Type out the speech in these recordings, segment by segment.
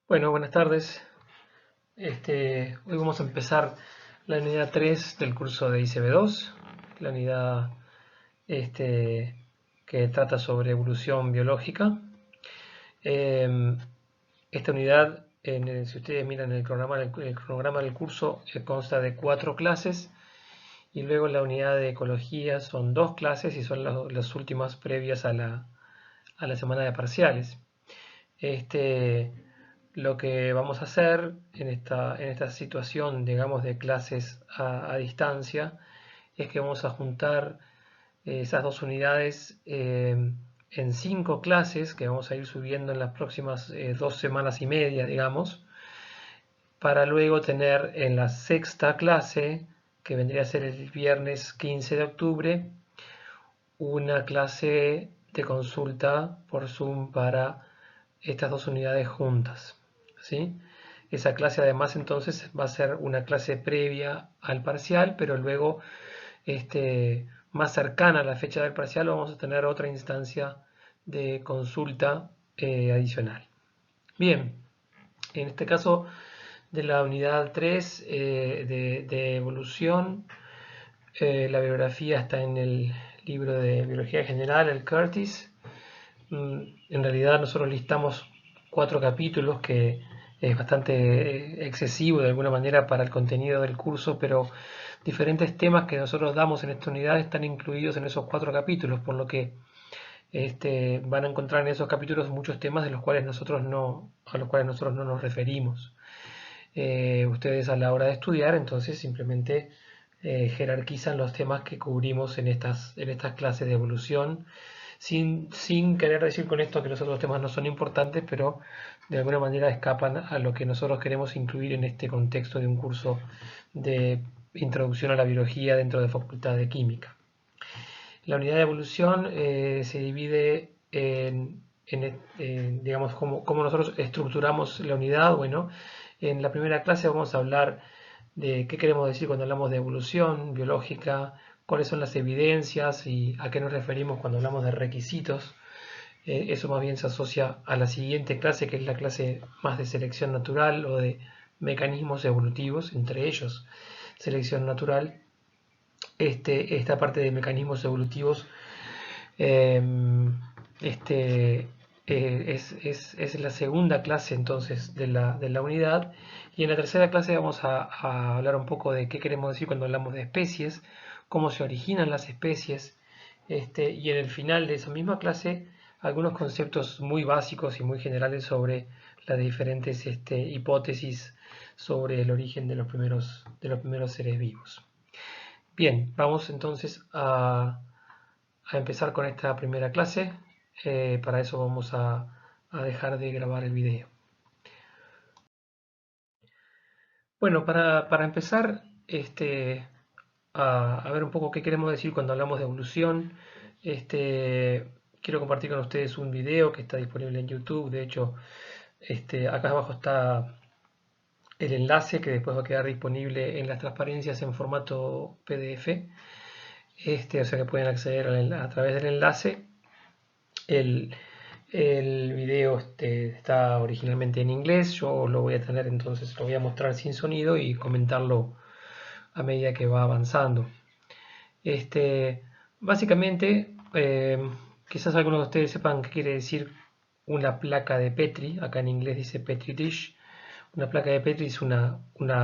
Bueno, buenas tardes. Hoy vamos a empezar la unidad 3 del curso de ICB2, la unidad que trata sobre evolución biológica. Eh, Esta unidad, si ustedes miran el cronograma del curso, consta de 4 clases y luego la unidad de ecología son 2 clases y son las últimas previas a la semana de parciales. Lo que vamos a hacer en esta situación, digamos, de clases a distancia, es que vamos a juntar esas dos unidades en 5 clases que vamos a ir subiendo en las próximas 2 semanas y media, digamos, para luego tener en la sexta clase, que vendría a ser el viernes 15 de octubre, una clase de consulta por Zoom para estas dos unidades juntas, ¿sí? Esa clase además entonces va a ser una clase previa al parcial, pero luego más cercana a la fecha del parcial vamos a tener otra instancia de consulta adicional. Bien, en este caso de la unidad 3 de evolución, la bibliografía está en el libro de Biología General, el Curtis. En realidad nosotros listamos 4 capítulos, que es bastante excesivo de alguna manera para el contenido del curso, pero diferentes temas que nosotros damos en esta unidad están incluidos en esos 4 capítulos, por lo que van a encontrar en esos capítulos muchos temas a los cuales nosotros no nos referimos. Ustedes a la hora de estudiar entonces simplemente jerarquizan los temas que cubrimos en estas clases de evolución, sin querer decir con esto que los otros temas no son importantes, pero de alguna manera escapan a lo que nosotros queremos incluir en este contexto de un curso de introducción a la biología dentro de Facultad de Química. La unidad de evolución se divide digamos, cómo nosotros estructuramos la unidad. Bueno, en la primera clase vamos a hablar de qué queremos decir cuando hablamos de evolución biológica, cuáles son las evidencias y a qué nos referimos cuando hablamos de requisitos. Eso más bien se asocia a la siguiente clase, que es la clase más de selección natural o de mecanismos evolutivos, entre ellos selección natural. Esta parte de mecanismos evolutivos eh, es la segunda clase entonces de la unidad, y en la tercera clase vamos a hablar un poco de qué queremos decir cuando hablamos de especies, cómo se originan las especies, y en el final de esa misma clase algunos conceptos muy básicos y muy generales sobre las diferentes hipótesis sobre el origen de los primeros seres vivos. Bien, vamos entonces a empezar con esta primera clase. Para eso vamos a dejar de grabar el video. Bueno, para empezar a ver un poco qué queremos decir cuando hablamos de evolución, quiero compartir con ustedes un video que está disponible en YouTube. De hecho, acá abajo está el enlace que después va a quedar disponible en las transparencias en formato PDF. O sea que pueden acceder a través del enlace. El video está originalmente en inglés. Yo lo voy a tener, entonces lo voy a mostrar sin sonido y comentarlo a medida que va avanzando. Básicamente, quizás algunos de ustedes sepan qué quiere decir una placa de Petri. Acá en inglés dice Petri dish. Una placa de Petri es una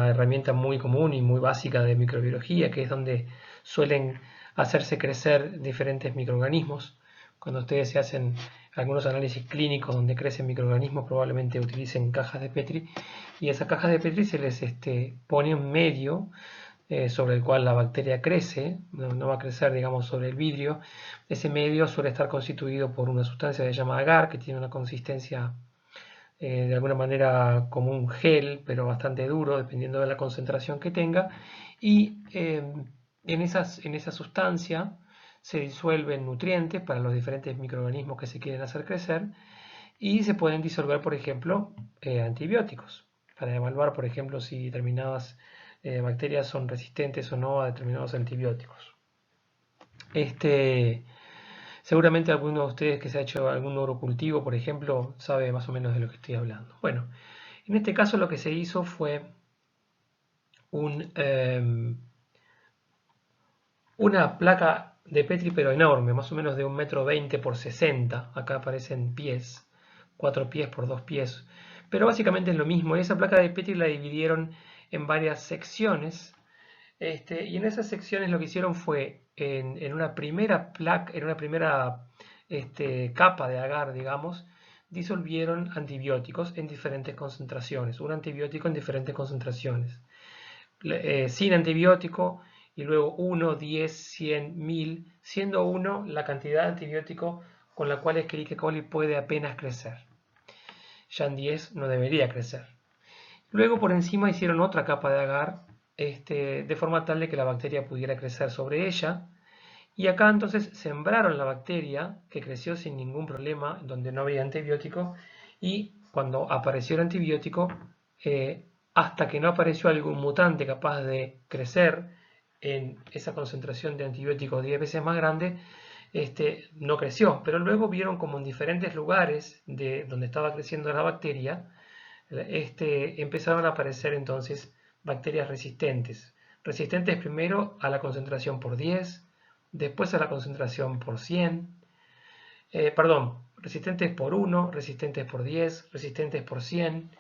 herramienta muy común y muy básica de microbiología, que es donde suelen hacerse crecer diferentes microorganismos. Cuando ustedes se hacen algunos análisis clínicos donde crecen microorganismos, probablemente utilicen cajas de Petri, y a esas cajas de Petri se les pone un medio sobre el cual la bacteria crece. No va a crecer, digamos, sobre el vidrio. Ese medio suele estar constituido por una sustancia que se llama agar, que tiene una consistencia de alguna manera como un gel, pero bastante duro, dependiendo de la concentración que tenga. Y en esa sustancia se disuelven nutrientes para los diferentes microorganismos que se quieren hacer crecer, y se pueden disolver, por ejemplo, antibióticos, para evaluar, por ejemplo, si determinadas bacterias son resistentes o no a determinados antibióticos. Seguramente alguno de ustedes que se ha hecho algún urocultivo, por ejemplo, sabe más o menos de lo que estoy hablando. Bueno, En este caso lo que se hizo fue una placa de Petri pero enorme, más o menos de 1,20 m por 60. Acá aparecen pies, 4 pies por 2 pies. Pero básicamente es lo mismo. Y esa placa de Petri la dividieron en varias secciones. Y en esas secciones lo que hicieron fue, en una primera placa, en una primera capa de agar, digamos, disolvieron antibióticos en diferentes concentraciones. Un antibiótico en diferentes concentraciones. Sin antibiótico, y luego 1, 10, 100, 1000, siendo 1 la cantidad de antibiótico con la cual Escherichia coli puede apenas crecer. Ya en 10 no debería crecer. Luego por encima hicieron otra capa de agar, de forma tal de que la bacteria pudiera crecer sobre ella. Y acá entonces sembraron la bacteria, que creció sin ningún problema, donde no había antibiótico, y cuando apareció el antibiótico, hasta que no apareció algún mutante capaz de crecer en esa concentración de antibióticos 10 veces más grande, no creció. Pero luego vieron como en diferentes lugares de donde estaba creciendo la bacteria, empezaron a aparecer entonces bacterias resistentes. Resistentes primero a la concentración por 10, después a la concentración por 100, resistentes por 1, resistentes por 10, resistentes por 100.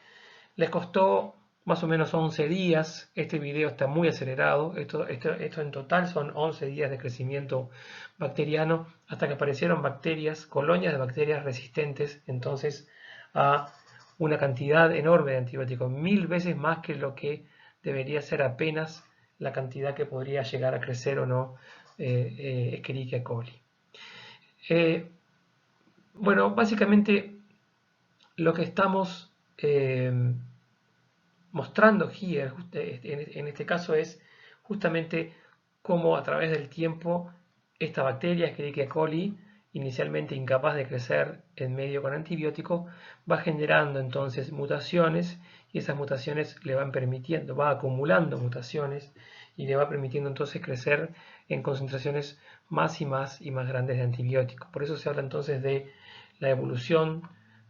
Les costó más o menos 11 días. Este video está muy acelerado. Esto en total son 11 días de crecimiento bacteriano hasta que aparecieron bacterias, colonias de bacterias resistentes entonces a una cantidad enorme de antibióticos, 1000 veces más que lo que debería ser apenas la cantidad que podría llegar a crecer o no Escherichia coli. Bueno, básicamente lo que estamos mostrando here, en este caso, es justamente cómo a través del tiempo esta bacteria, Escherichia coli, inicialmente incapaz de crecer en medio con antibiótico, va generando entonces mutaciones, y esas mutaciones le van permitiendo, va acumulando mutaciones y le va permitiendo entonces crecer en concentraciones más y más y más grandes de antibióticos. Por eso se habla entonces de la evolución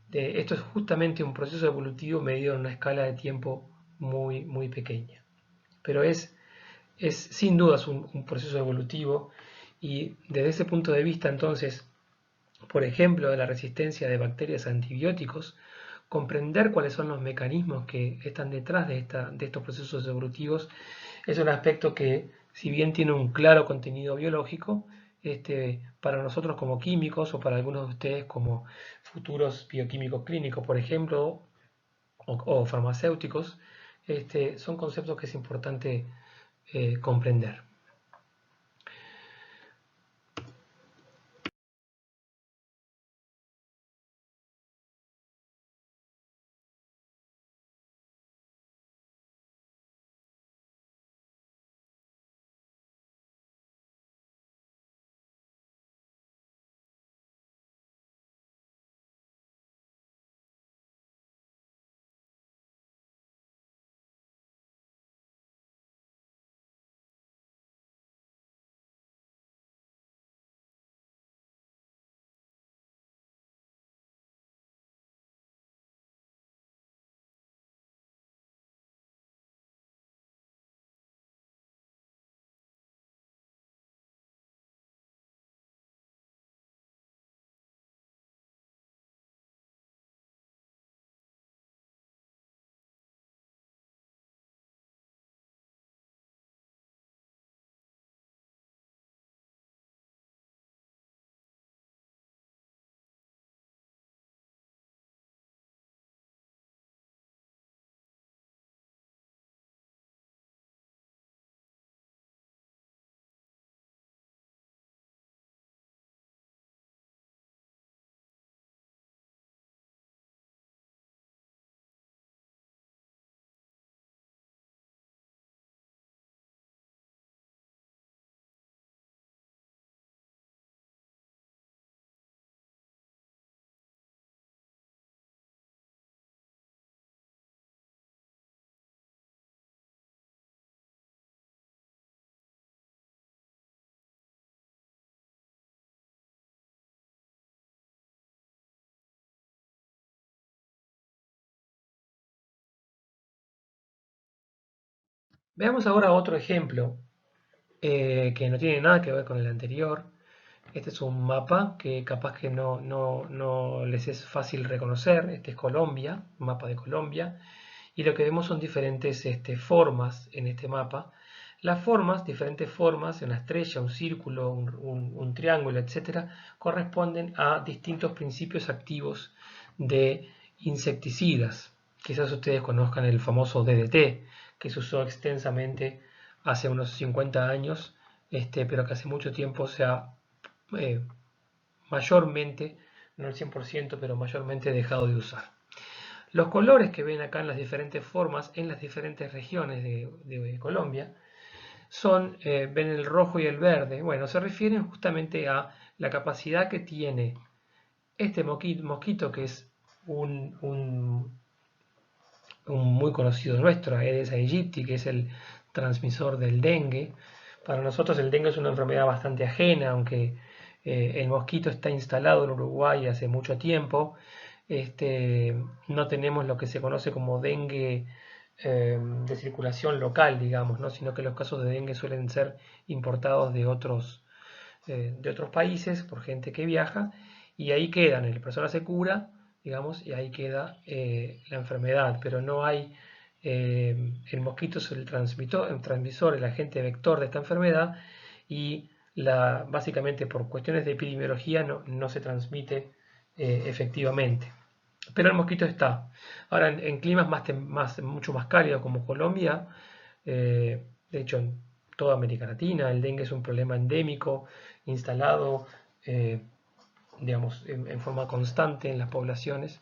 de esto. Es justamente un proceso evolutivo medido en una escala de tiempo muy, muy pequeña. Pero es sin dudas un proceso evolutivo, y desde ese punto de vista entonces, por ejemplo, de la resistencia de bacterias a antibióticos, comprender cuáles son los mecanismos que están detrás de estos procesos evolutivos es un aspecto que, si bien tiene un claro contenido biológico, para nosotros como químicos o para algunos de ustedes como futuros bioquímicos clínicos, por ejemplo, o farmacéuticos, son conceptos que es importante comprender. Veamos ahora otro ejemplo que no tiene nada que ver con el anterior. Este es un mapa que capaz que no les es fácil reconocer. Este es Colombia, un mapa de Colombia. Y lo que vemos son diferentes formas en este mapa. Las formas, diferentes formas, una estrella, un círculo, un triángulo, etcétera, corresponden a distintos principios activos de insecticidas. Quizás ustedes conozcan el famoso DDT, que se usó extensamente hace unos 50 años, pero que hace mucho tiempo se ha eh, mayormente, no el 100%, pero mayormente dejado de usar. Los colores que ven acá en las diferentes formas, en las diferentes regiones de Colombia, ven el rojo y el verde. Bueno, se refieren justamente a la capacidad que tiene este mosquito, que es un muy conocido nuestro, Aedes aegypti, que es el transmisor del dengue. Para nosotros el dengue es una enfermedad bastante ajena, aunque el mosquito está instalado en Uruguay hace mucho tiempo. No tenemos lo que se conoce como dengue de circulación local, digamos, ¿no? Sino que los casos de dengue suelen ser importados de otros países por gente que viaja y ahí quedan, la persona se cura, digamos, y ahí queda la enfermedad, pero no hay, el mosquito es el transmisor, el agente vector de esta enfermedad y básicamente por cuestiones de epidemiología no se transmite efectivamente. Pero el mosquito está. Ahora, en climas mucho más cálidos como Colombia, de hecho en toda América Latina, el dengue es un problema endémico, instalado, eh, digamos, en forma constante en las poblaciones.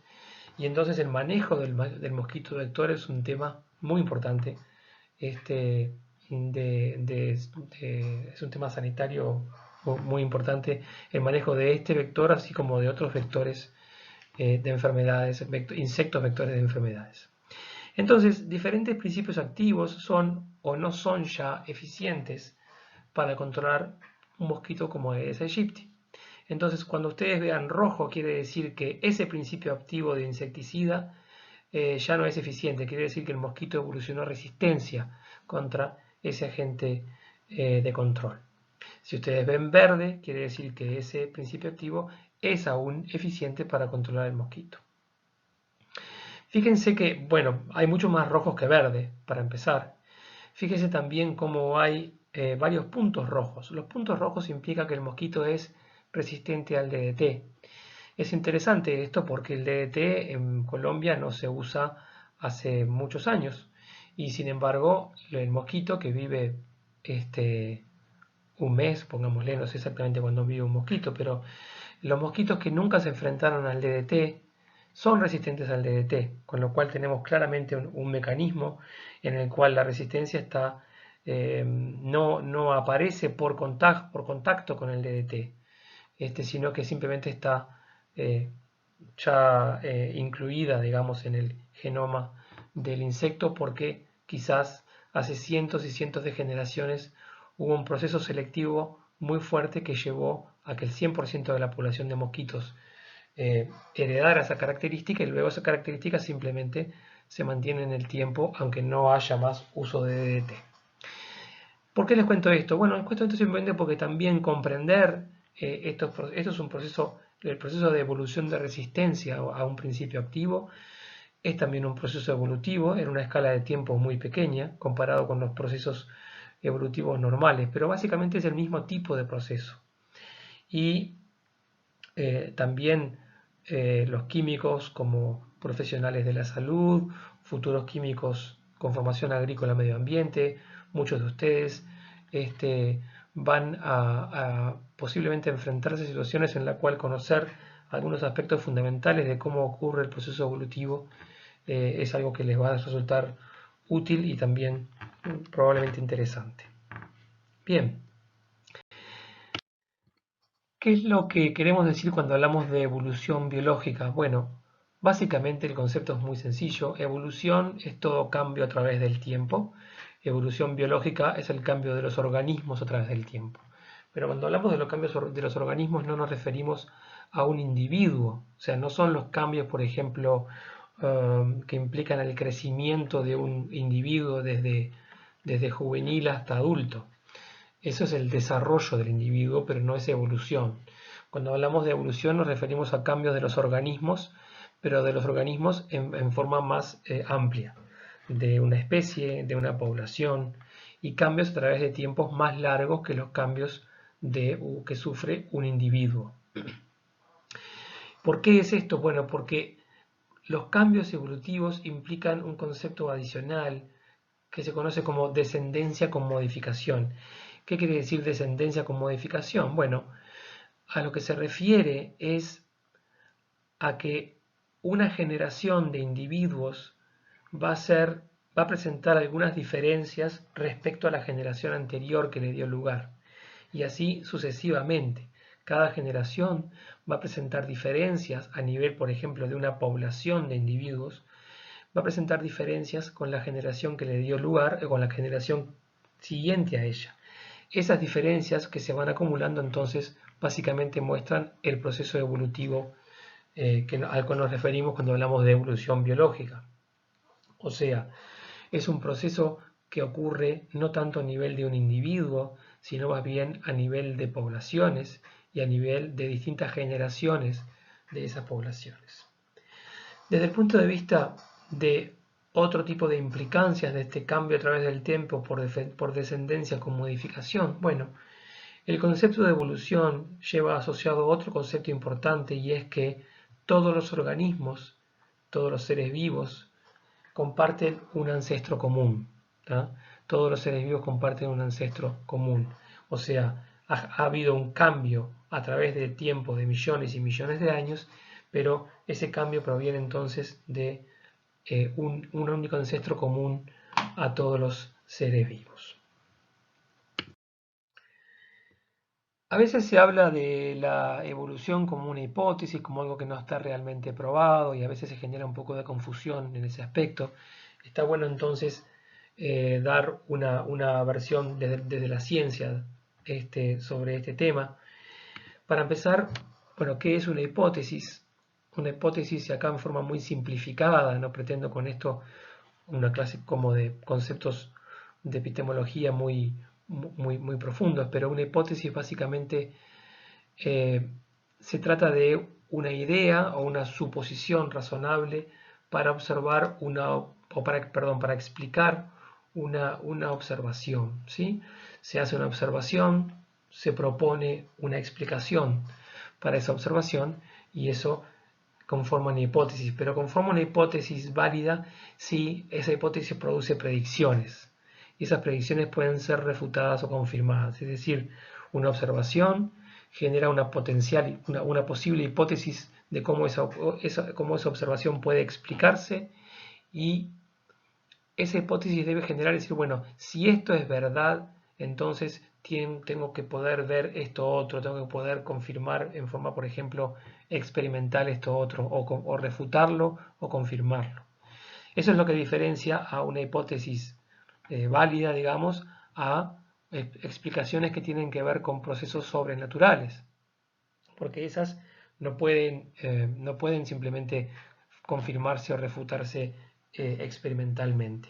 Y entonces el manejo del mosquito vector es un tema muy importante. Este, es un tema sanitario muy importante el manejo de este vector, así como de otros vectores de enfermedades, insectos vectores de enfermedades. Entonces, diferentes principios activos son o no son ya eficientes para controlar un mosquito como Aedes aegypti. Entonces, cuando ustedes vean rojo, quiere decir que ese principio activo de insecticida ya no es eficiente. Quiere decir que el mosquito evolucionó resistencia contra ese agente de control. Si ustedes ven verde, quiere decir que ese principio activo es aún eficiente para controlar el mosquito. Fíjense que, bueno, hay muchos más rojos que verde, para empezar. Fíjense también cómo hay varios puntos rojos. Los puntos rojos implican que el mosquito es resistente al DDT. Es interesante esto porque el DDT en Colombia no se usa hace muchos años y sin embargo el mosquito que vive un mes, pongámosle, no sé exactamente cuándo vive un mosquito, pero los mosquitos que nunca se enfrentaron al DDT son resistentes al DDT, con lo cual tenemos claramente un mecanismo en el cual la resistencia no aparece por contacto con el DDT, sino que simplemente está eh, ya incluida, digamos, en el genoma del insecto porque quizás hace cientos y cientos de generaciones hubo un proceso selectivo muy fuerte que llevó a que el 100% de la población de mosquitos heredara esa característica y luego esa característica simplemente se mantiene en el tiempo aunque no haya más uso de DDT. ¿Por qué les cuento esto? Bueno, les cuento esto simplemente porque también comprender esto es un proceso, el proceso de evolución de resistencia a un principio activo es también un proceso evolutivo en una escala de tiempo muy pequeña comparado con los procesos evolutivos normales, pero básicamente es el mismo tipo de proceso. Y también los químicos como profesionales de la salud, futuros químicos con formación agrícola medio ambiente, muchos de ustedes van a posiblemente enfrentarse a situaciones en las cuales conocer algunos aspectos fundamentales de cómo ocurre el proceso evolutivo es algo que les va a resultar útil y también probablemente interesante. Bien, ¿qué es lo que queremos decir cuando hablamos de evolución biológica? Bueno, básicamente el concepto es muy sencillo. Evolución es todo cambio a través del tiempo. Evolución biológica es el cambio de los organismos a través del tiempo. Pero cuando hablamos de los cambios de los organismos no nos referimos a un individuo. O sea, no son los cambios, por ejemplo, que implican el crecimiento de un individuo desde juvenil hasta adulto. Eso es el desarrollo del individuo, pero no es evolución. Cuando hablamos de evolución nos referimos a cambios de los organismos, pero de los organismos en forma más amplia, de una especie, de una población, y cambios a través de tiempos más largos que los cambios que sufre un individuo. ¿Por qué es esto? Bueno, porque los cambios evolutivos implican un concepto adicional que se conoce como descendencia con modificación. ¿Qué quiere decir descendencia con modificación? Bueno, a lo que se refiere es a que una generación de individuos va a presentar algunas diferencias respecto a la generación anterior que le dio lugar, y así sucesivamente. Cada generación va a presentar diferencias a nivel, por ejemplo, de una población de individuos, va a presentar diferencias con la generación que le dio lugar o con la generación siguiente a ella. Esas diferencias que se van acumulando entonces básicamente muestran el proceso evolutivo al cual nos referimos cuando hablamos de evolución biológica. O sea, es un proceso que ocurre no tanto a nivel de un individuo, sino más bien a nivel de poblaciones y a nivel de distintas generaciones de esas poblaciones. Desde el punto de vista de otro tipo de implicancias de este cambio a través del tiempo por descendencia con modificación, bueno, el concepto de evolución lleva asociado otro concepto importante, y es que todos los organismos, todos los seres vivos, comparten un ancestro común. ¿tá? Todos los seres vivos comparten un ancestro común. O sea, ha habido un cambio a través del tiempo de millones y millones de años, pero ese cambio proviene entonces de un único ancestro común a todos los seres vivos. A veces se habla de la evolución como una hipótesis, como algo que no está realmente probado, y a veces se genera un poco de confusión en ese aspecto. Está bueno entonces dar una versión desde la ciencia sobre este tema. Para empezar, bueno, ¿qué es una hipótesis? Una hipótesis, acá en forma muy simplificada, no pretendo con esto una clase como de conceptos de epistemología muy profundos, pero una hipótesis básicamente se trata de una idea o una suposición razonable para observar para explicar una observación, ¿sí? Se hace una observación, se propone una explicación para esa observación, y eso conforma una hipótesis, pero conforma una hipótesis válida si esa hipótesis produce predicciones, y esas predicciones pueden ser refutadas o confirmadas, es decir, una observación genera una posible hipótesis de cómo esa observación puede explicarse, y esa hipótesis debe generar, decir, bueno, si esto es verdad, entonces tengo que poder ver esto otro, tengo que poder confirmar en forma, por ejemplo, experimental esto otro, o refutarlo o confirmarlo. Eso es lo que diferencia a una hipótesis válida, digamos, a explicaciones que tienen que ver con procesos sobrenaturales, porque esas no pueden simplemente confirmarse o refutarse experimentalmente.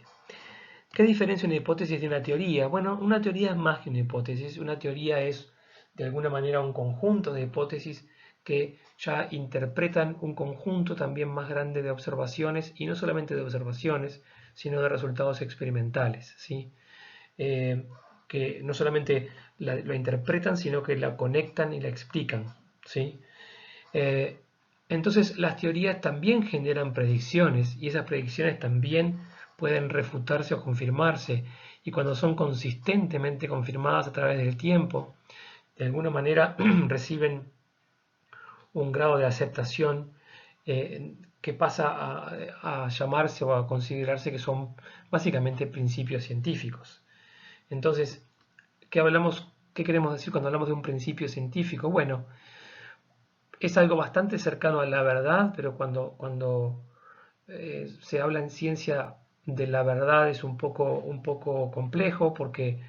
¿Qué diferencia una hipótesis de una teoría? Bueno, una teoría es más que una hipótesis. Una teoría es, de alguna manera, un conjunto de hipótesis que ya interpretan un conjunto también más grande de observaciones, y no solamente de observaciones, sino de resultados experimentales, ¿sí? Que no solamente lo interpretan, sino que la conectan y la explican, ¿sí? Entonces las teorías también generan predicciones, y esas predicciones también pueden refutarse o confirmarse, y cuando son consistentemente confirmadas a través del tiempo, de alguna manera reciben un grado de aceptación que pasa a llamarse o a considerarse que son básicamente principios científicos. Entonces, ¿qué queremos decir cuando hablamos de un principio científico? Bueno, es algo bastante cercano a la verdad, pero cuando se habla en ciencia de la verdad es un poco complejo, porque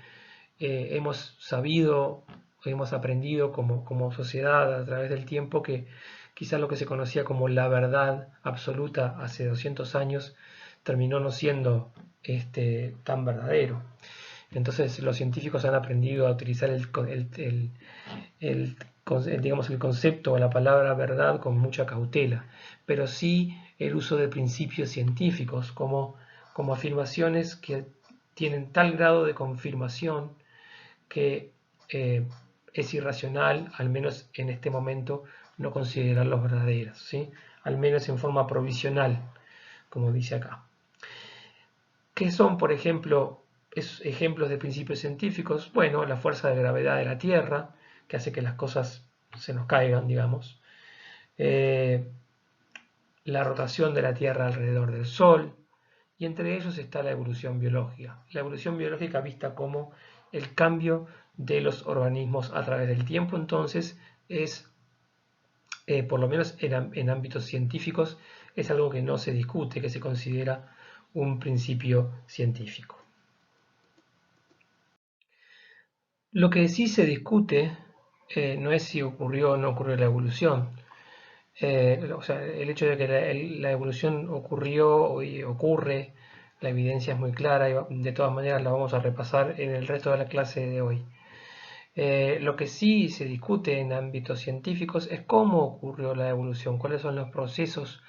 hemos sabido, hemos aprendido como sociedad a través del tiempo que quizás lo que se conocía como la verdad absoluta hace 200 años terminó no siendo tan verdadero. Entonces los científicos han aprendido a utilizar digamos, el concepto o la palabra verdad con mucha cautela, pero sí el uso de principios científicos como afirmaciones que tienen tal grado de confirmación que es irracional, al menos en este momento, no considerarlos verdaderos, ¿sí? Al menos en forma provisional, como dice acá. ¿Qué son, por ejemplo, ejemplos de principios científicos? Bueno, la fuerza de gravedad de la Tierra, que hace que las cosas se nos caigan, digamos. La rotación de la Tierra alrededor del Sol, y entre ellos está la evolución biológica. La evolución biológica vista como el cambio de los organismos a través del tiempo, entonces es, por lo menos en ámbitos científicos, es algo que no se discute, que se considera un principio científico. Lo que sí se discute no es si ocurrió o no ocurrió la evolución. O sea, el hecho de que la evolución ocurrió y ocurre, la evidencia es muy clara y de todas maneras la vamos a repasar en el resto de la clase de hoy. Lo que sí se discute en ámbitos científicos es cómo ocurrió la evolución, cuáles son los procesos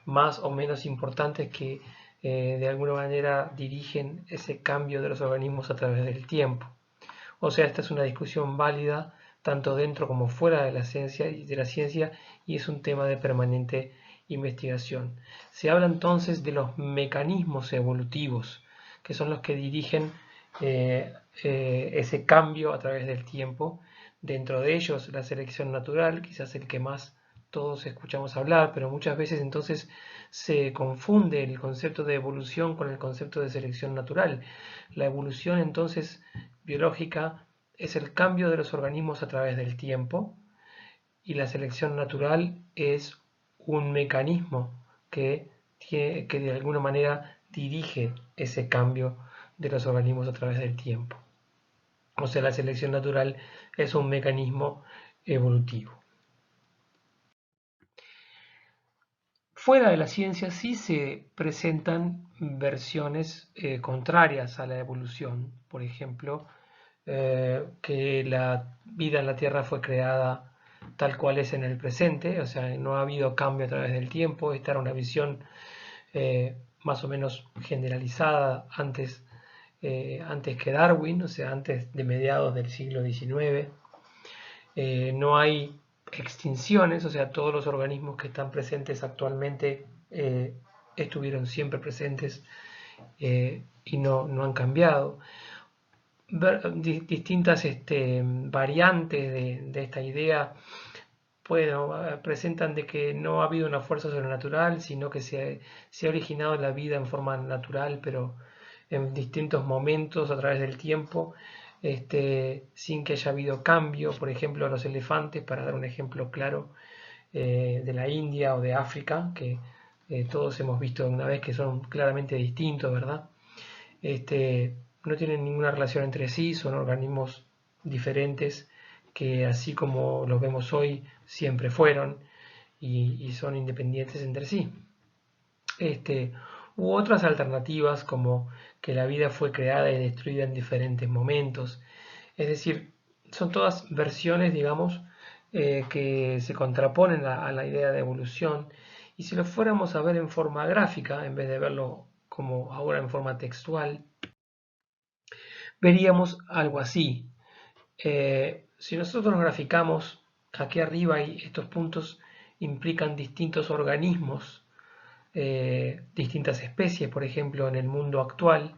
más o menos importantes que de alguna manera dirigen ese cambio de los organismos a través del tiempo. O sea, esta es una discusión válida tanto dentro como fuera de la ciencia y es un tema de permanente investigación. Se habla entonces de los mecanismos evolutivos, que son los que dirigen ese cambio a través del tiempo. Dentro de ellos la selección natural, quizás el que más todos escuchamos hablar, pero muchas veces entonces se confunde el concepto de evolución con el concepto de selección natural. La evolución entonces biológica es el cambio de los organismos a través del tiempo y la selección natural es un mecanismo que de alguna manera dirige ese cambio de los organismos a través del tiempo. O sea, la selección natural es un mecanismo evolutivo. Fuera de la ciencia sí se presentan versiones contrarias a la evolución. Por ejemplo, que la vida en la Tierra fue creada tal cual es en el presente, o sea, no ha habido cambio a través del tiempo. Esta era una visión más o menos generalizada antes que Darwin, o sea, antes de mediados del siglo XIX. No hay extinciones, o sea, todos los organismos que están presentes actualmente estuvieron siempre presentes y no han cambiado. Distintas variantes de esta idea presentan de que no ha habido una fuerza sobrenatural, sino que se ha originado la vida en forma natural, pero en distintos momentos a través del tiempo, sin que haya habido cambio. Por ejemplo, los elefantes, para dar un ejemplo claro, de la India o de África, que todos hemos visto una vez que son claramente distintos, ¿verdad? No tienen ninguna relación entre sí, son organismos diferentes que así como los vemos hoy siempre fueron y son independientes entre sí. U otras alternativas como que la vida fue creada y destruida en diferentes momentos. Es decir, son todas versiones, digamos, que se contraponen a la idea de evolución. Y si lo fuéramos a ver en forma gráfica, en vez de verlo como ahora en forma textual, veríamos algo así. Si nosotros graficamos, aquí arriba y estos puntos implican distintos organismos, distintas especies, por ejemplo, en el mundo actual.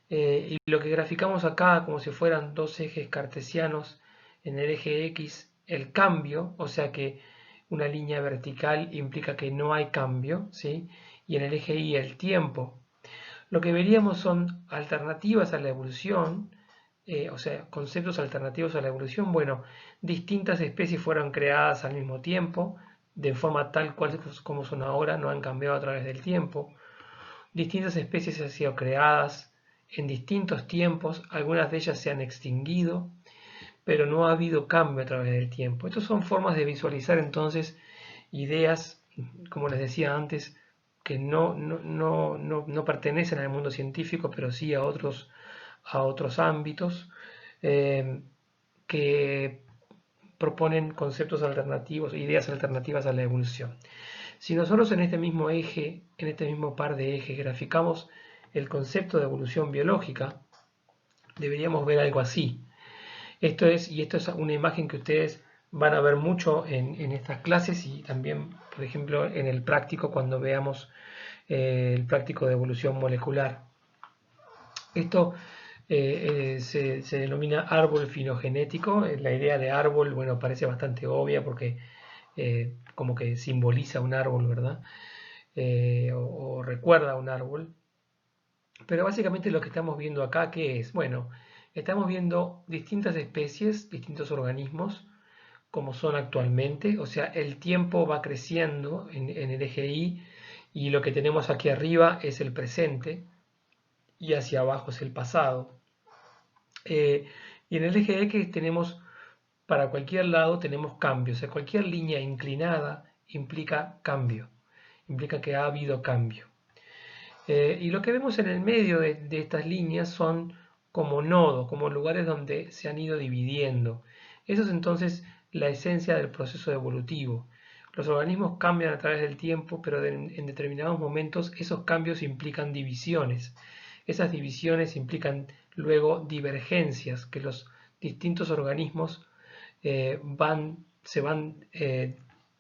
Y lo que graficamos acá, como si fueran dos ejes cartesianos, en el eje X el cambio, o sea que una línea vertical implica que no hay cambio, ¿sí? Y en el eje Y el tiempo. Lo que veríamos son alternativas a la evolución, o sea, conceptos alternativos a la evolución. Bueno, distintas especies fueron creadas al mismo tiempo, de forma tal cual como son ahora, no han cambiado a través del tiempo. Distintas especies han sido creadas en distintos tiempos, algunas de ellas se han extinguido, pero no ha habido cambio a través del tiempo. Estas son formas de visualizar entonces ideas, como les decía antes, que no pertenecen al mundo científico, pero sí a otros ámbitos, que proponen conceptos alternativos, ideas alternativas a la evolución. Si nosotros en este mismo eje, en este mismo par de ejes, graficamos el concepto de evolución biológica, deberíamos ver algo así. Esto es una imagen que ustedes van a ver mucho en estas clases y también, por ejemplo, en el práctico cuando veamos el práctico de evolución molecular. Esto se denomina árbol filogenético. La idea de árbol, bueno, parece bastante obvia porque como que simboliza un árbol, ¿verdad? O recuerda un árbol. Pero básicamente lo que estamos viendo acá, ¿qué es? Bueno, estamos viendo distintas especies, distintos organismos, como son actualmente. O sea, el tiempo va creciendo en el eje Y y lo que tenemos aquí arriba es el presente y hacia abajo es el pasado. Y en el eje X tenemos, para cualquier lado tenemos cambios. O sea, cualquier línea inclinada implica cambio, implica que ha habido cambio. Y lo que vemos en el medio de estas líneas son como nodos, como lugares donde se han ido dividiendo. Eso es entonces la esencia del proceso evolutivo. Los organismos cambian a través del tiempo, pero en determinados momentos esos cambios implican divisiones. Esas divisiones implican luego divergencias, que los distintos organismos se van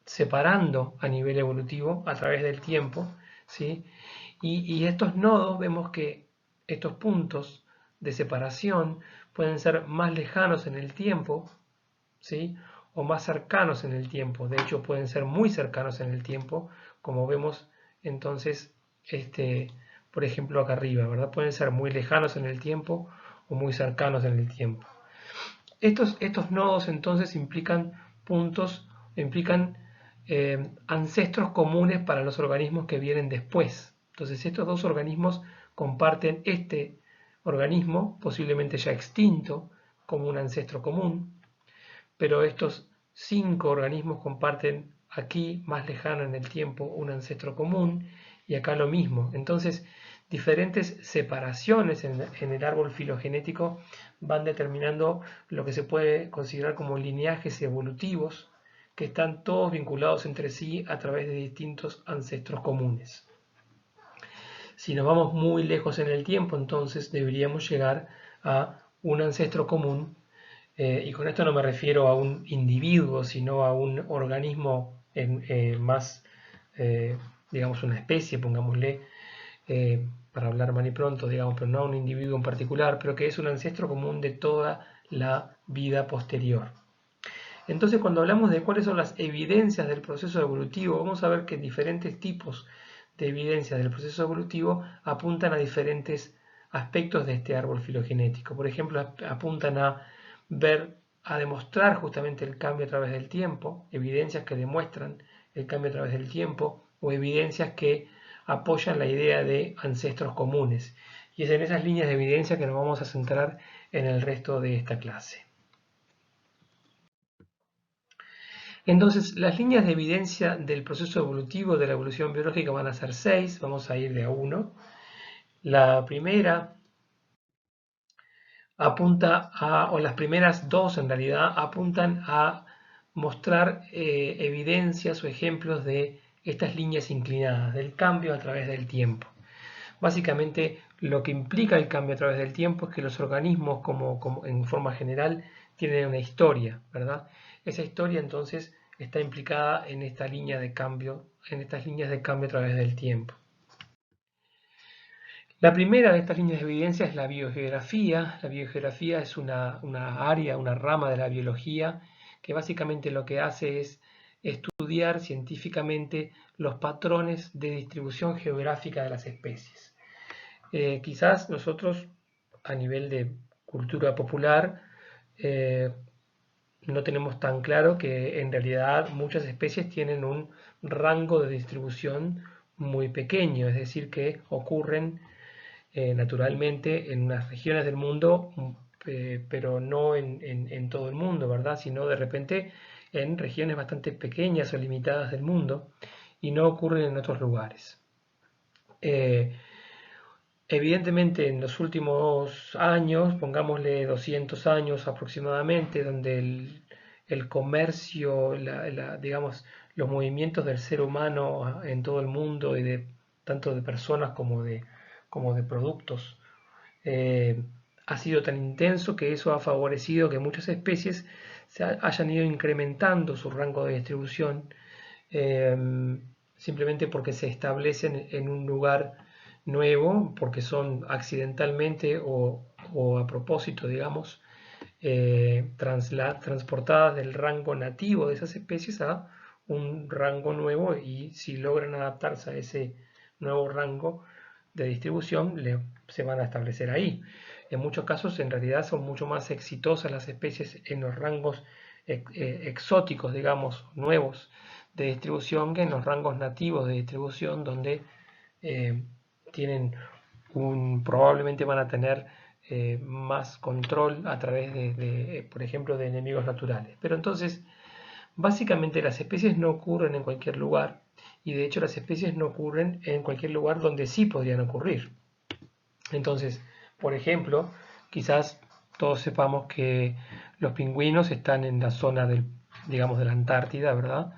separando a nivel evolutivo a través del tiempo, ¿sí? Y estos nodos, vemos que estos puntos de separación pueden ser más lejanos en el tiempo, ¿sí? O más cercanos en el tiempo. De hecho, pueden ser muy cercanos en el tiempo, como vemos entonces, por ejemplo, acá arriba, ¿verdad? Pueden ser muy lejanos en el tiempo o muy cercanos en el tiempo. Estos nodos entonces implican puntos, implican ancestros comunes para los organismos que vienen después. Entonces estos dos organismos comparten este organismo, posiblemente ya extinto, como un ancestro común, pero estos 5 organismos comparten aquí, más lejano en el tiempo, un ancestro común, y acá lo mismo. Entonces, diferentes separaciones en el árbol filogenético van determinando lo que se puede considerar como lineajes evolutivos, que están todos vinculados entre sí a través de distintos ancestros comunes. Si nos vamos muy lejos en el tiempo, entonces deberíamos llegar a un ancestro común, y con esto no me refiero a un individuo, sino a un organismo más, digamos, una especie, pongámosle, para hablar mal y pronto, digamos, pero no a un individuo en particular, pero que es un ancestro común de toda la vida posterior. Entonces, cuando hablamos de cuáles son las evidencias del proceso evolutivo, vamos a ver que diferentes tipos de evidencias del proceso evolutivo apuntan a diferentes aspectos de este árbol filogenético. Por ejemplo, apuntan a demostrar justamente el cambio a través del tiempo, evidencias que demuestran el cambio a través del tiempo, o evidencias que apoyan la idea de ancestros comunes. Y es en esas líneas de evidencia que nos vamos a centrar en el resto de esta clase. Entonces, las líneas de evidencia del proceso evolutivo de la evolución biológica van a ser 6, vamos a ir de a uno. La primera apunta o las primeras dos en realidad, apuntan a mostrar evidencias o ejemplos de estas líneas inclinadas, del cambio a través del tiempo. Básicamente, lo que implica el cambio a través del tiempo es que los organismos, como en forma general, tienen una historia, ¿verdad? Esa historia entonces está implicada en esta línea de cambio, en estas líneas de cambio a través del tiempo. La primera de estas líneas de evidencia es la biogeografía. La biogeografía es una área, una rama de la biología que básicamente lo que hace es estudiar científicamente los patrones de distribución geográfica de las especies. Quizás nosotros, a nivel de cultura popular, no tenemos tan claro que en realidad muchas especies tienen un rango de distribución muy pequeño, es decir, que ocurren naturalmente en unas regiones del mundo, pero no en todo el mundo, ¿verdad? Sino de repente en regiones bastante pequeñas o limitadas del mundo y no ocurren en otros lugares. Eh, Evidentemente en los últimos años, pongámosle 200 años aproximadamente, donde el comercio, digamos, los movimientos del ser humano en todo el mundo y tanto de personas como de productos, eh, ha sido tan intenso que eso ha favorecido que muchas especies hayan ido incrementando su rango de distribución, eh, simplemente porque se establecen en un lugar nuevo, porque son accidentalmente o a propósito, digamos, transportadas del rango nativo de esas especies a un rango nuevo, y si logran adaptarse a ese nuevo rango de distribución, se van a establecer ahí. En muchos casos, en realidad, son mucho más exitosas las especies en los rangos exóticos, digamos, nuevos de distribución, que en los rangos nativos de distribución, donde eh, tienen probablemente van a tener más control a través por ejemplo, de enemigos naturales. Pero entonces, básicamente las especies no ocurren en cualquier lugar, y de hecho las especies no ocurren en cualquier lugar donde sí podrían ocurrir. Entonces, por ejemplo, quizás todos sepamos que los pingüinos están en la zona digamos, de la Antártida, ¿verdad?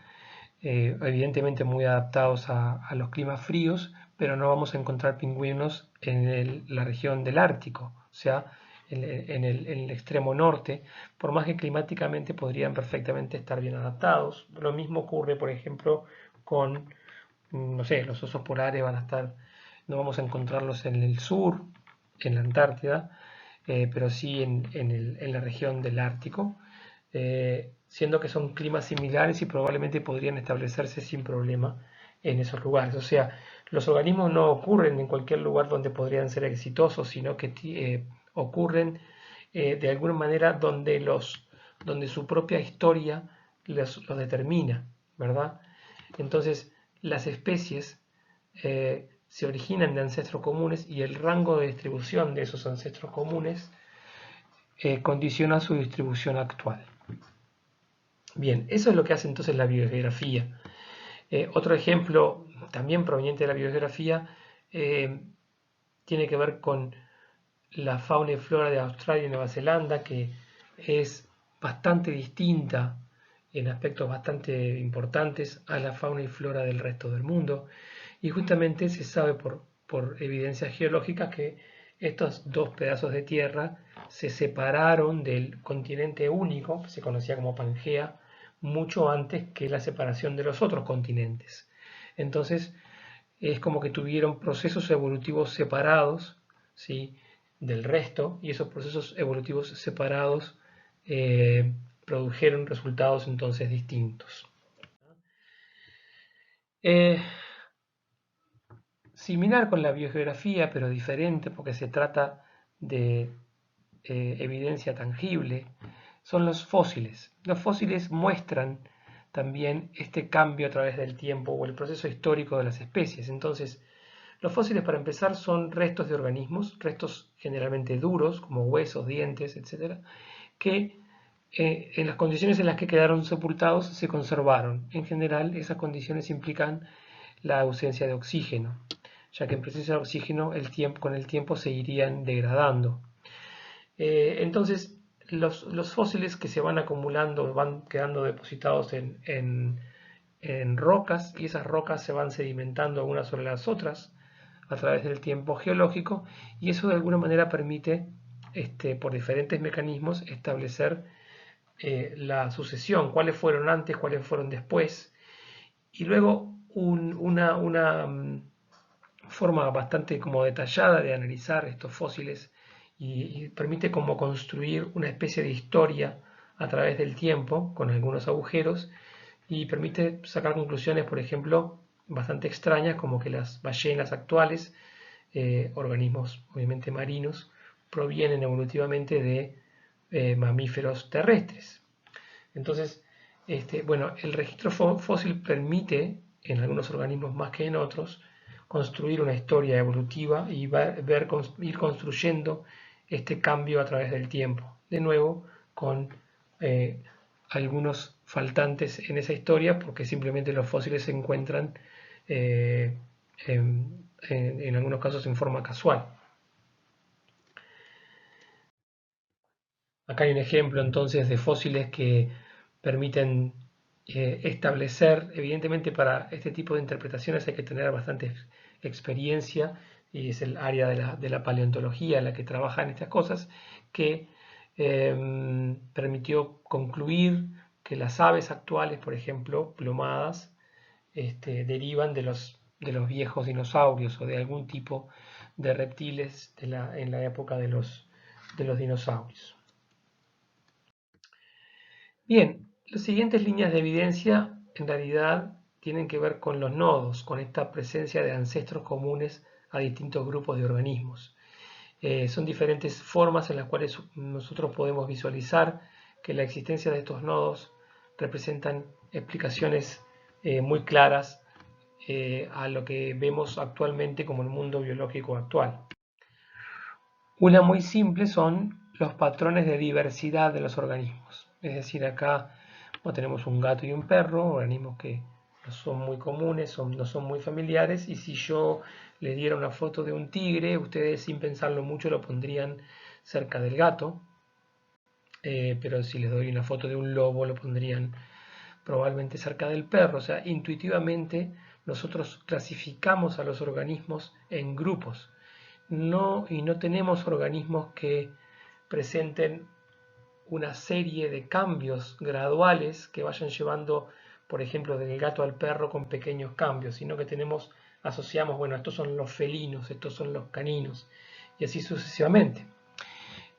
Evidentemente muy adaptados a los climas fríos, pero no vamos a encontrar pingüinos en la región del Ártico, o sea, en el extremo norte, por más que climáticamente podrían perfectamente estar bien adaptados. Lo mismo ocurre, por ejemplo, con, no sé, los osos polares van a estar, no vamos a encontrarlos en el sur, en la Antártida, pero sí en la región del Ártico, siendo que son climas similares y probablemente podrían establecerse sin problema en esos lugares. O sea, los organismos no ocurren en cualquier lugar donde podrían ser exitosos, sino que ocurren de alguna manera donde su propia historia los determina, ¿verdad? Entonces, las especies se originan de ancestros comunes, y el rango de distribución de esos ancestros comunes condiciona su distribución actual. Bien, eso es lo que hace entonces la biogeografía. Otro ejemplo, también proveniente de la biogeografía, eh, tiene que ver con la fauna y flora de Australia y Nueva Zelanda, que es bastante distinta en aspectos bastante importantes a la fauna y flora del resto del mundo. Y justamente se sabe por evidencias geológicas que estos dos pedazos de tierra se separaron del continente único, que se conocía como Pangea, mucho antes que la separación de los otros continentes. Entonces, es como que tuvieron procesos evolutivos separados, ¿sí?, del resto, y esos procesos evolutivos separados produjeron resultados entonces distintos. Eh, Similar con la biogeografía, pero diferente porque se trata de evidencia tangible, son los fósiles. Los fósiles muestran también este cambio a través del tiempo o el proceso histórico de las especies. Entonces, los fósiles, para empezar, son restos de organismos, restos generalmente duros, como huesos, dientes, etcétera, que en las condiciones en las que quedaron sepultados se conservaron. En general, esas condiciones implican la ausencia de oxígeno, ya que en presencia de oxígeno con el tiempo se irían degradando. Entonces, los fósiles que se van acumulando van quedando depositados en rocas, y esas rocas se van sedimentando unas sobre las otras a través del tiempo geológico, y eso de alguna manera permite, por diferentes mecanismos, establecer la sucesión, cuáles fueron antes, cuáles fueron después, y luego una forma bastante como detallada de analizar estos fósiles, y permite como construir una especie de historia a través del tiempo con algunos agujeros, y permite sacar conclusiones, por ejemplo, bastante extrañas, como que las ballenas actuales, organismos obviamente marinos, provienen evolutivamente de mamíferos terrestres. Entonces, bueno, el registro fósil permite, en algunos organismos más que en otros, construir una historia evolutiva y ir construyendo este cambio a través del tiempo. De nuevo, con eh, algunos faltantes en esa historia, porque simplemente los fósiles se encuentran eh, en algunos casos en forma casual. Acá hay un ejemplo entonces de fósiles que permiten establecer, evidentemente para este tipo de interpretaciones hay que tener bastante experiencia y es el área de la paleontología la que trabaja en estas cosas, que permitió concluir que las aves actuales, por ejemplo, plumadas, derivan de los viejos dinosaurios o de algún tipo de reptiles en la época de los dinosaurios. Bien, las siguientes líneas de evidencia en realidad tienen que ver con los nodos, con esta presencia de ancestros comunes a distintos grupos de organismos. Son diferentes formas en las cuales nosotros podemos visualizar que la existencia de estos nodos representan explicaciones muy claras a lo que vemos actualmente como el mundo biológico actual. Una muy simple son los patrones de diversidad de los organismos. Es decir, acá tenemos un gato y un perro, organismos que no son muy comunes, no son muy familiares, y si yo les diera una foto de un tigre, ustedes sin pensarlo mucho lo pondrían cerca del gato, pero si les doy una foto de un lobo lo pondrían probablemente cerca del perro. O sea, intuitivamente nosotros clasificamos a los organismos en grupos. Y no tenemos organismos que presenten una serie de cambios graduales que vayan llevando, por ejemplo, del gato al perro con pequeños cambios, sino que asociamos, bueno, estos son los felinos, estos son los caninos, y así sucesivamente.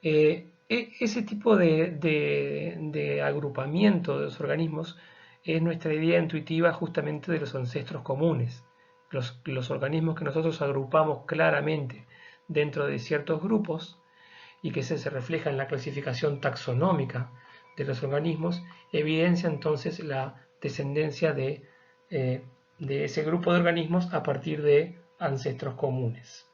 Ese tipo de agrupamiento de los organismos es nuestra idea intuitiva justamente de los ancestros comunes, los organismos que nosotros agrupamos claramente dentro de ciertos grupos y que se refleja en la clasificación taxonómica de los organismos, evidencia entonces la descendencia de ese grupo de organismos a partir de ancestros comunes.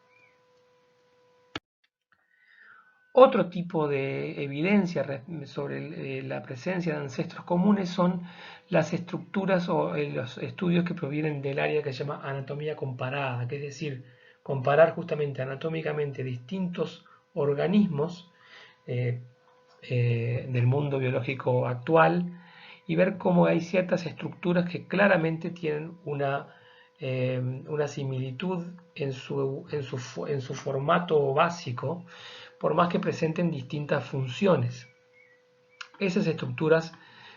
Otro tipo de evidencia sobre la presencia de ancestros comunes son las estructuras o los estudios que provienen del área que se llama anatomía comparada, que es decir, comparar justamente anatómicamente distintos organismos del mundo biológico actual y ver cómo hay ciertas estructuras que claramente tienen una similitud en su formato básico, por más que presenten distintas funciones. Esas estructuras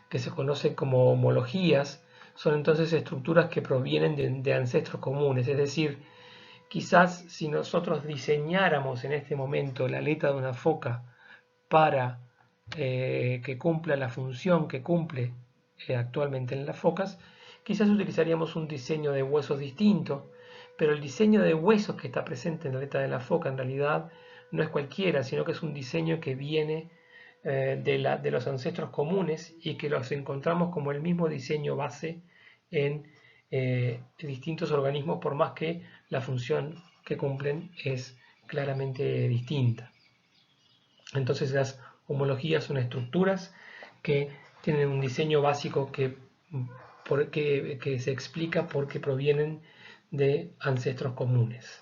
que se conocen como homologías son entonces estructuras que provienen de ancestros comunes, es decir, quizás si nosotros diseñáramos en este momento la aleta de una foca para que cumpla la función que cumple actualmente en las focas, quizás utilizaríamos un diseño de huesos distinto, pero el diseño de huesos que está presente en la aleta de la foca en realidad no es cualquiera, sino que es un diseño que viene de los ancestros comunes y que los encontramos como el mismo diseño base en distintos organismos, por más que la función que cumplen es claramente distinta. Entonces las homologías son estructuras que tienen un diseño básico que se explica porque provienen de ancestros comunes.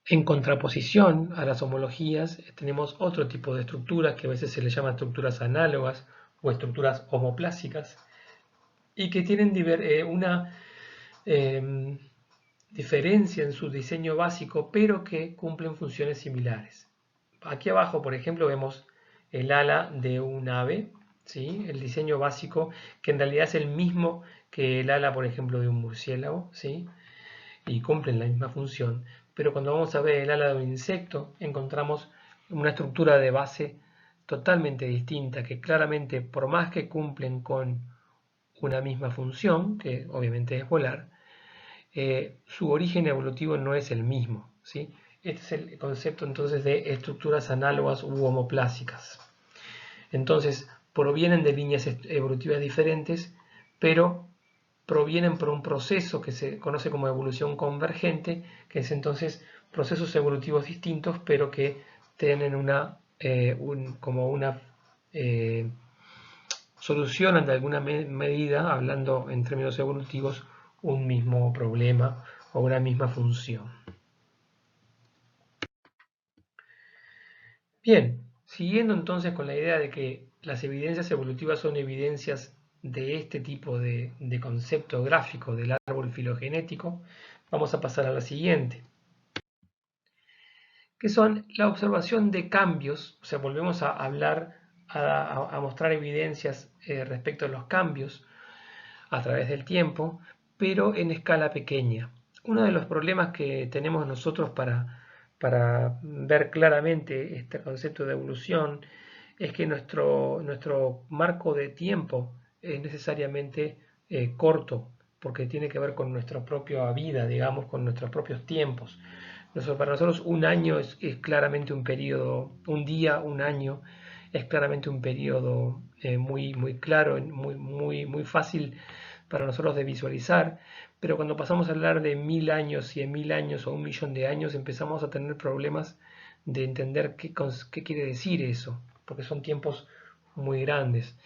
En contraposición a las homologías tenemos otro tipo de estructuras que a veces se les llama estructuras análogas o estructuras homoplásicas y que tienen una diferencia en su diseño básico pero que cumplen funciones similares. Aquí abajo, por ejemplo, vemos el ala de un ave, ¿sí? El diseño básico que en realidad es el mismo que el ala, por ejemplo, de un murciélago, ¿sí? Y cumplen la misma función, pero cuando vamos a ver el ala de un insecto encontramos una estructura de base totalmente distinta que claramente, por más que cumplen con una misma función, que obviamente es volar, su origen evolutivo no es el mismo, ¿sí? Este es el concepto entonces de estructuras análogas u homoplásicas. Entonces provienen de líneas evolutivas diferentes, pero provienen por un proceso que se conoce como evolución convergente, que es entonces procesos evolutivos distintos, pero que tienen solucionan de alguna medida, hablando en términos evolutivos, un mismo problema o una misma función. Bien, siguiendo entonces con la idea de que las evidencias evolutivas son evidencias de este tipo de concepto gráfico del árbol filogenético, vamos a pasar a la siguiente, que son la observación de cambios, o sea, volvemos a hablar, a mostrar evidencias respecto a los cambios a través del tiempo, pero en escala pequeña. Uno de los problemas que tenemos nosotros para ver claramente este concepto de evolución es que nuestro marco de tiempo es necesariamente corto, porque tiene que ver con nuestra propia vida, digamos, con nuestros propios tiempos. Para nosotros un año es claramente un periodo, un día, un año, es claramente un periodo muy claro, muy fácil para nosotros de visualizar, pero cuando pasamos a hablar de 1000 años, 100.000 años o 1.000.000 de años, empezamos a tener problemas de entender qué quiere decir eso, porque son tiempos muy grandes.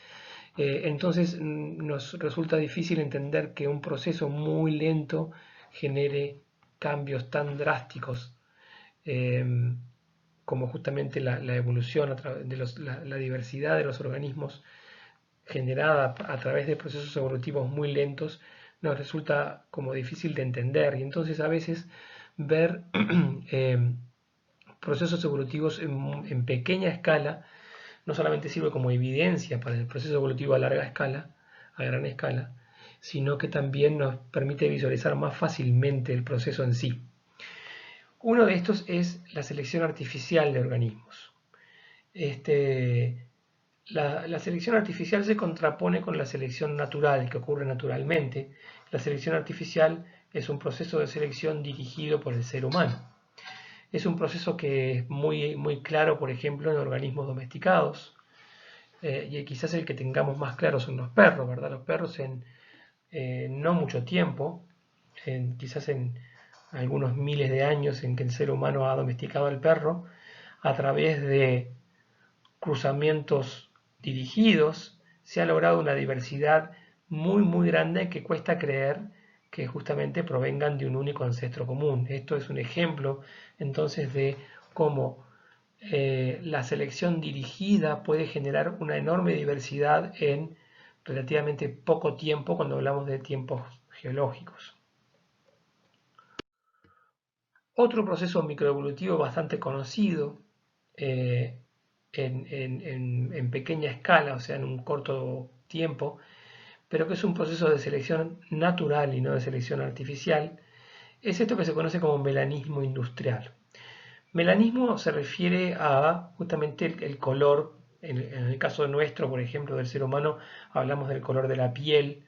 Entonces nos resulta difícil entender que un proceso muy lento genere cambios tan drásticos eh, como justamente la evolución de la diversidad de los organismos generada a través de procesos evolutivos muy lentos nos resulta como difícil de entender, y entonces a veces ver eh, procesos evolutivos en pequeña escala no solamente sirve como evidencia para el proceso evolutivo a larga escala, a gran escala, sino que también nos permite visualizar más fácilmente el proceso en sí. Uno de estos es la selección artificial de organismos. La selección artificial se contrapone con la selección natural, que ocurre naturalmente. La selección artificial es un proceso de selección dirigido por el ser humano. Es un proceso que es muy claro, por ejemplo, en organismos domesticados, y quizás el que tengamos más claro son los perros, ¿verdad? Los perros en no mucho tiempo, quizás en algunos miles de años en que el ser humano ha domesticado al perro, a través de cruzamientos dirigidos, se ha logrado una diversidad muy grande que cuesta creer que justamente provengan de un único ancestro común. Esto es un ejemplo entonces de cómo la selección dirigida puede generar una enorme diversidad en relativamente poco tiempo cuando hablamos de tiempos geológicos. Otro proceso microevolutivo bastante conocido eh, en pequeña escala, o sea, en un corto tiempo, pero que es un proceso de selección natural y no de selección artificial, es esto que se conoce como melanismo industrial. Melanismo se refiere a justamente el color, en el caso nuestro, por ejemplo, del ser humano, hablamos del color de la piel,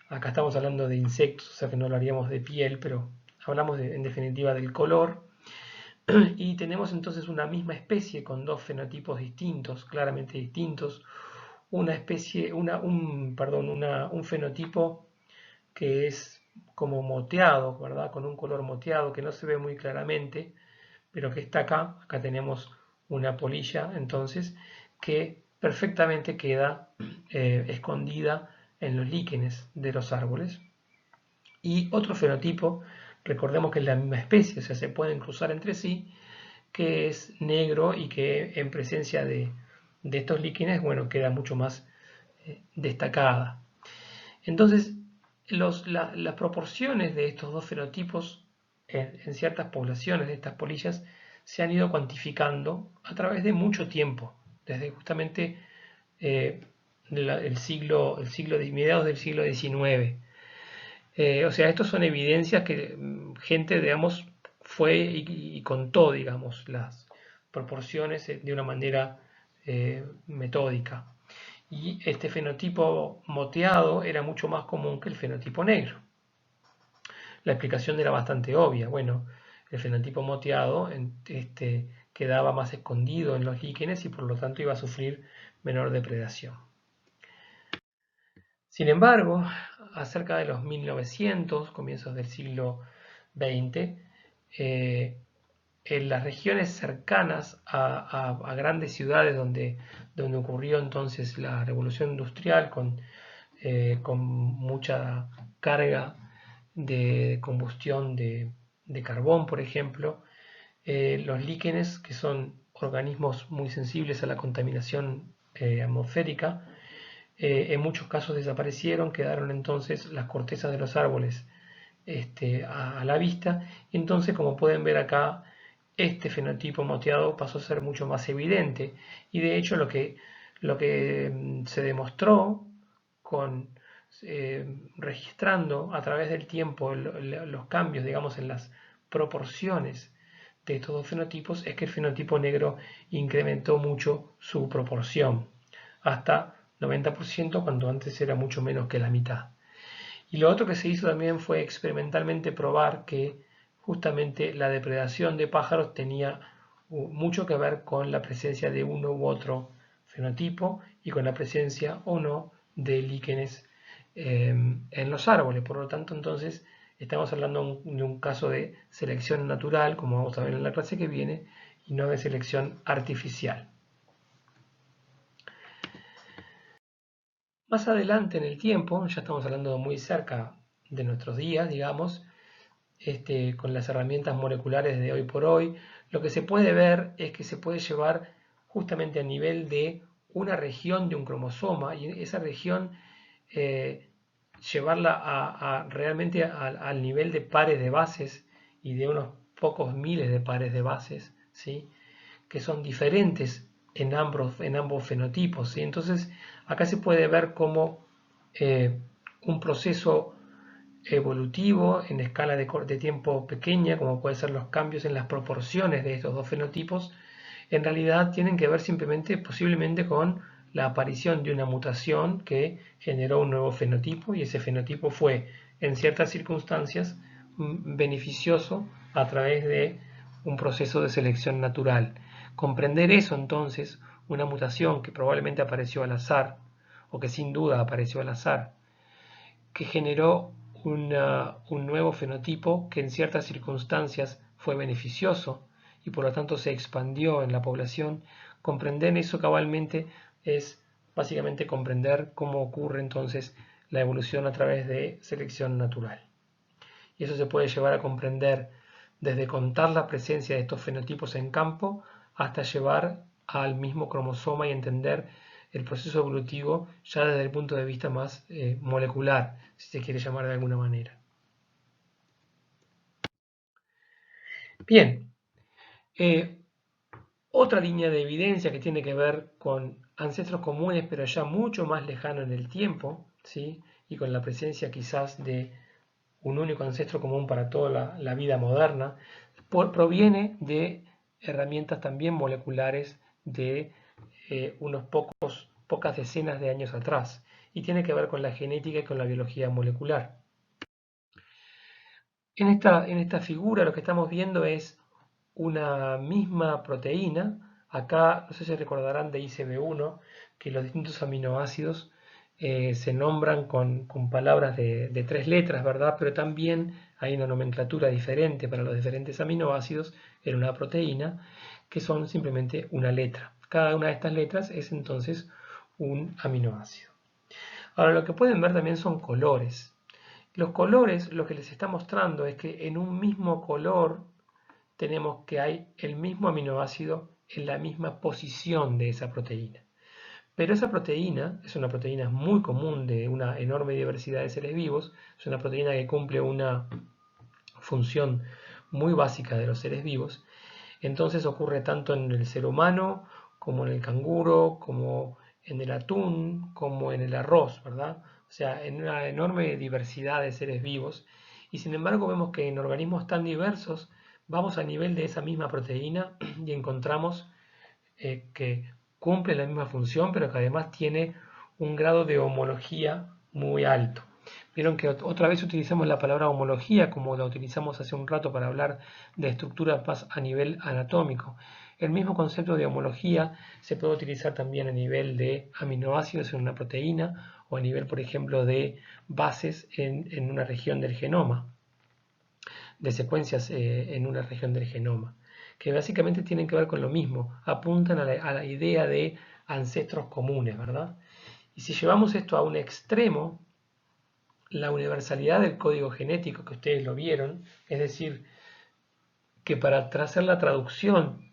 acá estamos hablando de insectos, o sea que no hablaríamos de piel, pero hablamos en definitiva del color, y tenemos entonces una misma especie con dos fenotipos distintos, claramente distintos, un fenotipo que es como moteado, ¿verdad? Con un color moteado que no se ve muy claramente, pero que está acá. Acá tenemos una polilla, entonces, que perfectamente queda escondida en los líquenes de los árboles. Y otro fenotipo, recordemos que es la misma especie, o sea, se pueden cruzar entre sí, que es negro y que en presencia de estos líquenes, bueno, queda mucho más destacada. Entonces, las proporciones de estos dos fenotipos en ciertas poblaciones de estas polillas se han ido cuantificando a través de mucho tiempo, desde justamente eh, mediados del siglo XIX. O sea, estos son evidencias que gente, digamos, fue y contó, digamos, las proporciones de una manera metódica. Y este fenotipo moteado era mucho más común que el fenotipo negro. La explicación era bastante obvia. Bueno, el fenotipo moteado quedaba más escondido en los líquenes y por lo tanto iba a sufrir menor depredación. Sin embargo, acerca de los 1900, comienzos del siglo XX, en las regiones cercanas a grandes ciudades donde ocurrió entonces la revolución industrial con mucha carga de combustión de carbón, por ejemplo, los líquenes, que son organismos muy sensibles a la contaminación atmosférica, en muchos casos desaparecieron, quedaron entonces las cortezas de los árboles a la vista, y entonces, como pueden ver acá, este fenotipo moteado pasó a ser mucho más evidente, y de hecho lo que se demostró con registrando a través del tiempo los cambios, digamos, en las proporciones de estos dos fenotipos, es que el fenotipo negro incrementó mucho su proporción, hasta 90%, cuando antes era mucho menos que la mitad. Y lo otro que se hizo también fue experimentalmente probar que justamente la depredación de pájaros tenía mucho que ver con la presencia de uno u otro fenotipo y con la presencia o no de líquenes en los árboles. Por lo tanto, entonces, estamos hablando de un caso de selección natural, como vamos a ver en la clase que viene, y no de selección artificial. Más adelante en el tiempo, ya estamos hablando muy cerca de nuestros días, digamos, con las herramientas moleculares de hoy por hoy, lo que se puede ver es que se puede llevar justamente a nivel de una región de un cromosoma, y esa región llevarla realmente al nivel de pares de bases y de unos pocos miles de pares de bases, ¿sí? Que son diferentes en ambos fenotipos, ¿sí? Entonces acá se puede ver cómo un proceso evolutivo en escala de tiempo pequeña, como pueden ser los cambios en las proporciones de estos dos fenotipos, en realidad tienen que ver simplemente, posiblemente, con la aparición de una mutación que generó un nuevo fenotipo, y ese fenotipo fue, en ciertas circunstancias, beneficioso a través de un proceso de selección natural. Comprender eso, entonces, una mutación que probablemente apareció al azar, o que sin duda apareció al azar, que generó un nuevo fenotipo que en ciertas circunstancias fue beneficioso y por lo tanto se expandió en la población. Comprender eso cabalmente es básicamente comprender cómo ocurre entonces la evolución a través de selección natural. Y eso se puede llevar a comprender desde contar la presencia de estos fenotipos en campo hasta llevar al mismo cromosoma y entender el proceso evolutivo ya desde el punto de vista más molecular, si se quiere llamar de alguna manera. Bien, otra línea de evidencia que tiene que ver con ancestros comunes, pero ya mucho más lejano en el tiempo, ¿sí? Y con la presencia quizás de un único ancestro común para toda la vida moderna, proviene de herramientas también moleculares de unos pocas decenas de años atrás, y tiene que ver con la genética y con la biología molecular. En esta figura lo que estamos viendo es una misma proteína. Acá, no sé si recordarán de ICB1, que los distintos aminoácidos se nombran con palabras de 3 letras, ¿verdad? Pero también hay una nomenclatura diferente para los diferentes aminoácidos en una proteína, que son simplemente una letra. Cada una de estas letras es entonces un aminoácido. Ahora, lo que pueden ver también son colores. Los colores, lo que les está mostrando es que en un mismo color tenemos que hay el mismo aminoácido en la misma posición de esa proteína. Pero esa proteína es una proteína muy común de una enorme diversidad de seres vivos, es una proteína que cumple una función muy básica de los seres vivos. Entonces ocurre tanto en el ser humano, como en el canguro, como en el atún, como en el arroz, ¿verdad? O sea, en una enorme diversidad de seres vivos. Y sin embargo vemos que en organismos tan diversos vamos a nivel de esa misma proteína y encontramos que cumple la misma función, pero que además tiene un grado de homología muy alto. Vieron que otra vez utilizamos la palabra homología como la utilizamos hace un rato para hablar de estructuras más a nivel anatómico. El mismo concepto de homología se puede utilizar también a nivel de aminoácidos en una proteína o a nivel, por ejemplo, de bases en una región del genoma, de secuencias en una región del genoma, que básicamente tienen que ver con lo mismo, apuntan a la idea de ancestros comunes, ¿verdad? Y si llevamos esto a un extremo, la universalidad del código genético, que ustedes lo vieron, es decir, que para hacer la traducción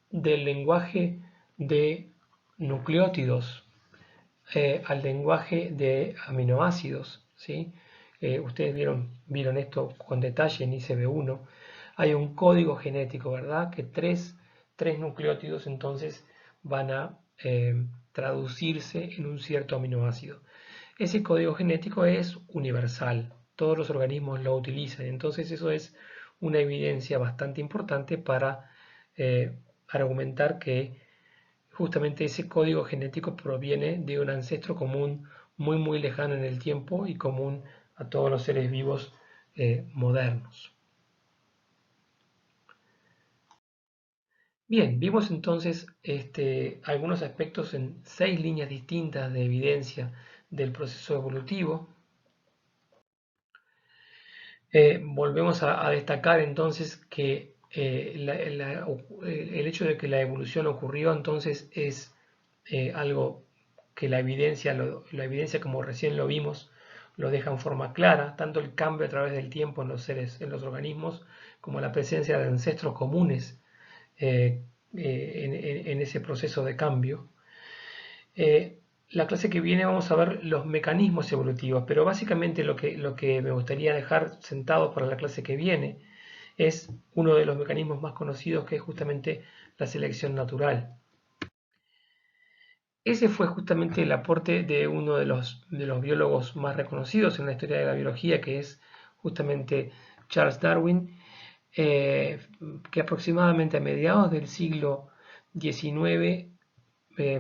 del lenguaje de nucleótidos al lenguaje de aminoácidos, ¿sí? Ustedes vieron esto con detalle en ICB1. Hay un código genético, ¿verdad? Que tres nucleótidos entonces van a traducirse en un cierto aminoácido. Ese código genético es universal, todos los organismos lo utilizan, entonces eso es una evidencia bastante importante para argumentar que justamente ese código genético proviene de un ancestro común muy lejano en el tiempo y común a todos los seres vivos modernos. Bien, vimos entonces algunos aspectos en 6 líneas distintas de evidencia del proceso evolutivo. Volvemos a destacar entonces que el hecho de que la evolución ocurrió entonces es algo que la evidencia como recién lo vimos, lo deja en forma clara, tanto el cambio a través del tiempo en los seres, en los organismos, como la presencia de ancestros comunes en ese proceso de cambio. La clase que viene vamos a ver los mecanismos evolutivos, pero básicamente lo que me gustaría dejar sentado para la clase que viene es uno de los mecanismos más conocidos, que es justamente la selección natural. Ese fue justamente el aporte de uno de los biólogos más reconocidos en la historia de la biología, que es justamente Charles Darwin, que aproximadamente a mediados del siglo XIX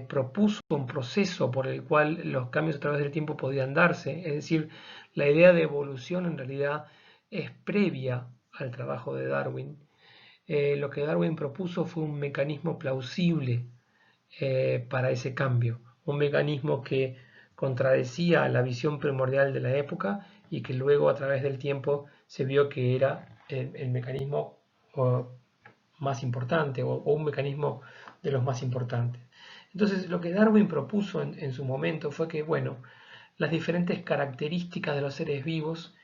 propuso un proceso por el cual los cambios a través del tiempo podían darse. Es decir, la idea de evolución en realidad es previa al trabajo de Darwin. Lo que Darwin propuso fue un mecanismo plausible para ese cambio, un mecanismo que contradecía la visión primordial de la época y que luego a través del tiempo se vio que era el mecanismo más importante o un mecanismo de los más importantes. Entonces, lo que Darwin propuso en su momento fue que, bueno, las diferentes características de los seres vivos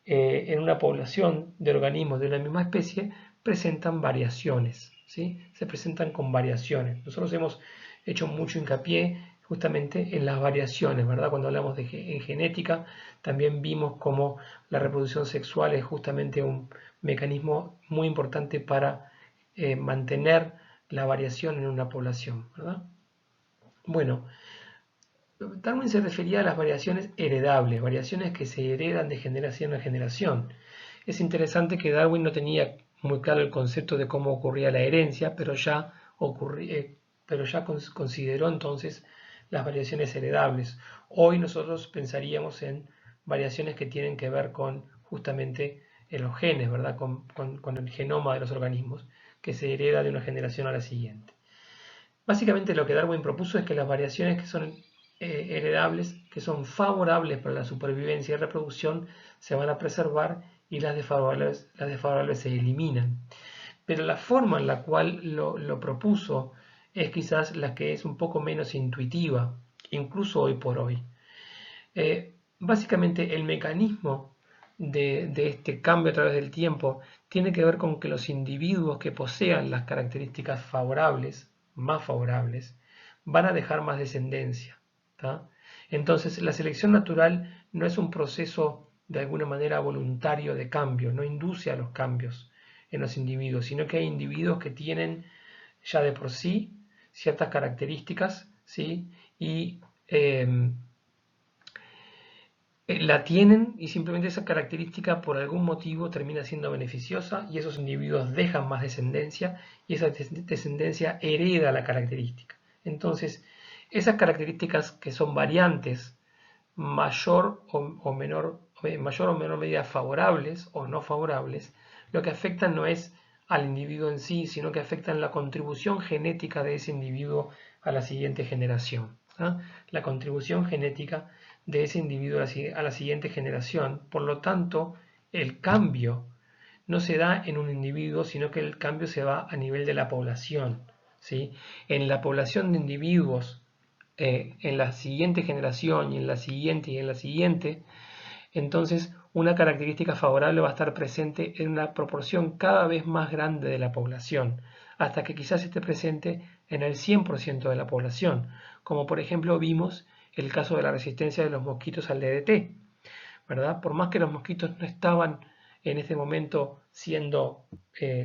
en una población de organismos de una misma especie presentan variaciones, ¿sí? Se presentan con variaciones. Nosotros hemos hecho mucho hincapié justamente en las variaciones, ¿verdad? Cuando hablamos en genética, también vimos cómo la reproducción sexual es justamente un mecanismo muy importante para mantener la variación en una población, ¿verdad? Bueno, Darwin se refería a las variaciones heredables, variaciones que se heredan de generación a generación. Es interesante que Darwin no tenía muy claro el concepto de cómo ocurría la herencia, pero ya consideró entonces las variaciones heredables. Hoy nosotros pensaríamos en variaciones que tienen que ver con justamente los genes, ¿verdad? Con el genoma de los organismos, que se hereda de una generación a la siguiente. Básicamente lo que Darwin propuso es que las variaciones que son heredables, que son favorables para la supervivencia y reproducción, se van a preservar y las desfavorables se eliminan. Pero la forma en la cual lo propuso es quizás la que es un poco menos intuitiva, incluso hoy por hoy. Básicamente el mecanismo de este cambio a través del tiempo tiene que ver con que los individuos que posean las características favorables, más favorables, van a dejar más descendencia. ¿tá? Entonces la selección natural no es un proceso de alguna manera voluntario de cambio, no induce a los cambios en los individuos, sino que hay individuos que tienen ya de por sí ciertas características, ¿sí? Y la tienen y simplemente esa característica por algún motivo termina siendo beneficiosa y esos individuos dejan más descendencia y esa descendencia hereda la característica. Entonces, esas características que son variantes mayor o menor medida favorables o no favorables, lo que afectan no es al individuo en sí, sino que afectan la contribución genética de ese individuo a la siguiente generación. ¿ah? La contribución genética de ese individuo a la siguiente generación. Por lo tanto, el cambio no se da en un individuo, sino que el cambio se va a nivel de la población. ¿sí? En la población de individuos, en la siguiente generación y en la siguiente y en la siguiente, entonces una característica favorable va a estar presente en una proporción cada vez más grande de la población, hasta que quizás esté presente en el 100% de la población, como por ejemplo vimos el caso de la resistencia de los mosquitos al DDT, ¿verdad? Por más que los mosquitos no estaban en ese momento siendo